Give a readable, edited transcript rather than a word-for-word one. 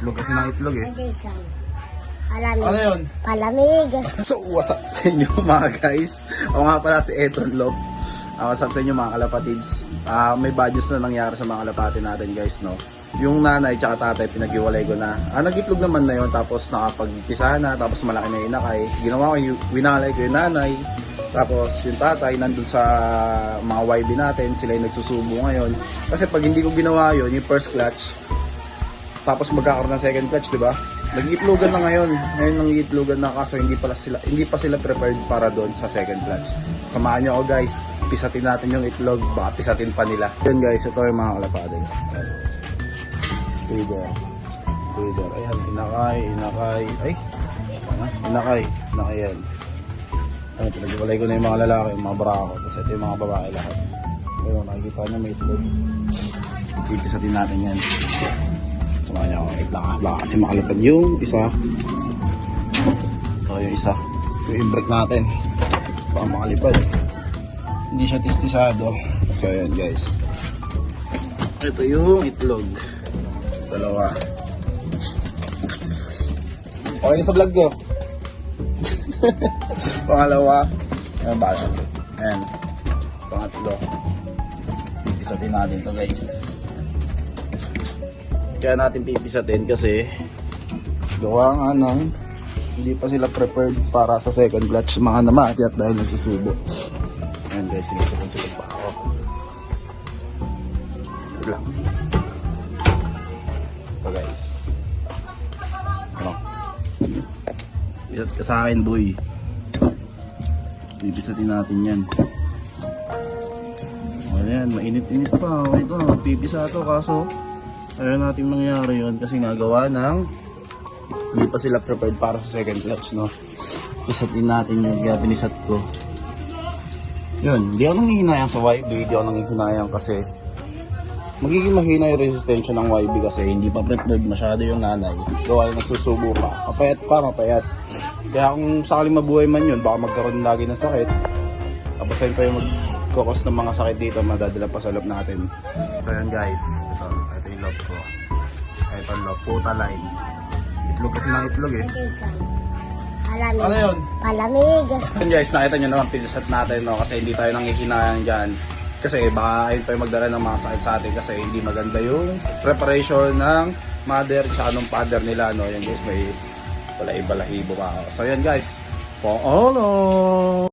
Itlog kasi ng itlog eh. Palamig. Ano yun? Palamig. So, what's up sa inyo mga guys? Ako nga pala si Eton Lop. What's up sa inyo mga kalapatids? May bad news na nangyari sa mga kalapati natin guys, no? Yung nanay tsaka tatay pinag-iwalay ko na. Nag-itlog naman na yun, tapos nakapag-pisa na, tapos malaki na yung inakay. Ginawa ko, winalay ko yung nanay. Tapos yung tatay nandun sa mga YB natin, sila yung nagsusubo ngayon. Kasi pag hindi ko ginawa yun, yung first clutch, tapos magkakaroon ng second clutch, di ba? Nag-iitlogan na ngayon. Ngayon nang-iitlogan na kaso hindi pa sila prepared para doon sa second clutch. Samahan niyo ako guys. Pisatin natin yung itlog, baka pisatin pa nila. Yun guys, ito yung mga kalapate. Breeder. Ayan, inakay. Ay, inakay yan. Ayan, pinag-iwalay ko na yung mga lalaki, yung mga barako. Tapos ito yung mga babae lahat. Ayun, nakikita nyo may itlog. Pipisatin natin yan. Samahan niyo ako. Wait lang baka kasi makalapad yung isa. Ito yung isa. Yung i-break natin. Baka makalipad. Hindi siya tistisado. So ayan guys. Ito yung itlog. Dalawa. Okay sa vlog ko. Pangalawa. Ayan ba siya? Ayan. Pangatlo. Pipisatin natin to guys. Kaya natin pipisatin kasi gawa nga ng hindi pa sila prepared para sa second clutch mga namatyat dahil nagsusubo. Ayan guys, sinisipon pa ako. Ito lang. Ito guys. Ano? Pisat ka sa akin boy. Pipisatin natin yan. Ayan, mainit-init pa. Ito, pipisa ito kaso ayaw natin mangyari yun kasi nagawa ng hindi pa sila prepared para sa second clutch, no? Pisatin natin yung kaya pinisat ko. Yun, hindi ako nanghihinayang sa YB, hindi ako nanghihinayang kasi magiging mahina yung resistensya ng YB kasi hindi pa prepared masyado yung nanay. Gawa yung nagsusubo pa. Mapayat. Kaya kung sakaling mabuhay man yun, baka magkaroon lagi ng sakit. Tapos ayun pa yung magkakos ng mga sakit dito, madadala pa sa loob natin. So yun guys, ito yung loob ko. Ito yung loob, puta line. Itlog kasi ng itlog eh. Palamig. Ano yun? Palamig. Yun guys, nakita nyo naman, pinisat natin, no? Kasi hindi tayo nanghihinayang dyan. Kasi baka ayun pa yung magdala ng mga sakit sa atin kasi hindi maganda yung preparation ng mother at ng father nila, no? Yan guys, may balahibo pa ako. So yan guys, pong